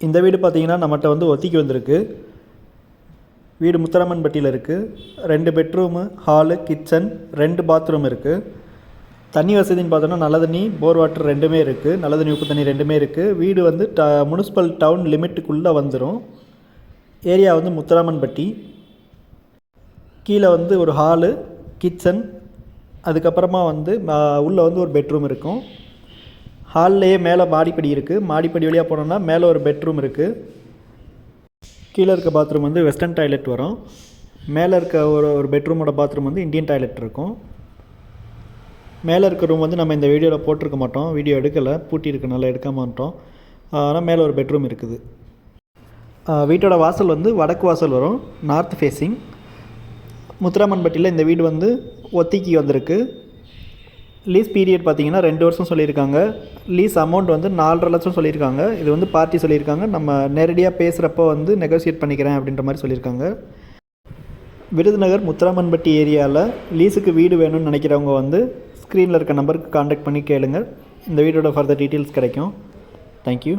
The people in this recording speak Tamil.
இந்த வீடு பார்த்திங்கன்னா நம்மகிட்ட வந்து ஒத்திக்கு வந்திருக்கு. வீடு முத்தரமன்பட்டியில் இருக்குது. 2 பெட்ரூமு, ஹாலு, கிச்சன், 2 பாத்ரூம் இருக்குது. தண்ணி வசதின்னு பார்த்தோன்னா நல்ல தண்ணி, போர் வாட்டர் ரெண்டுமே இருக்குது. நல்ல தண்ணி, உப்பு தண்ணி ரெண்டுமே இருக்குது. வீடு வந்து முனிசிபல் டவுன் லிமிட்டுக்குள்ளே வந்துடும். ஏரியா வந்து முத்தராமன்பட்டி. கீழே வந்து ஒரு ஹாலு, கிச்சன், அதுக்கப்புறமா வந்து உள்ளே வந்து ஒரு பெட்ரூம் இருக்கும். ஹால்லையே மேலே மாடிப்படி இருக்குது. மாடிப்படி வழியாக போனோம்னா மேலே ஒரு பெட்ரூம் இருக்குது. கீழே இருக்க பாத்ரூம் வந்து வெஸ்டர்ன் டாய்லெட் வரும். மேலே இருக்க ஒரு பெட்ரூமோட பாத்ரூம் வந்து இந்தியன் டாய்லெட் இருக்கும். மேலே இருக்க ரூம் வந்து நம்ம இந்த வீடியோவில் போட்டிருக்க மாட்டோம், வீடியோ எடுக்கலை, பூட்டி இருக்கனால எடுக்க மாட்டோம். ஆனால் மேலே ஒரு பெட்ரூம் இருக்குது. வீட்டோட வாசல் வந்து வடக்கு வாசல் வரும், நார்த் ஃபேஸிங். முத்தராமன்பட்டியில் இந்த வீடு வந்து ஒத்திக்கு வந்திருக்கு. லீஸ் பீரியட் பார்த்திங்கன்னா 2 வருஷம் சொல்லியிருக்காங்க. லீஸ் அமௌண்ட் வந்து 4.5 லட்சம் சொல்லியிருக்காங்க. இது வந்து பார்ட்டி சொல்லியிருக்காங்க. நம்ம நேரடியாக பேசுகிறப்போ வந்து நெகோசியேட் பண்ணிக்கிறேன் அப்படின்ற மாதிரி சொல்லியிருக்காங்க. விருதுநகர் முத்தராமன்பட்டி ஏரியாவில் லீஸுக்கு வீடு வேணும்னு நினைக்கிறவங்க வந்து ஸ்க்ரீனில் இருக்க நம்பருக்கு காண்டாக்ட் பண்ணி கேளுங்க. இந்த வீடோட ஃபர்தர் டீட்டெயில்ஸ் கிடைக்கும். தேங்க்யூ.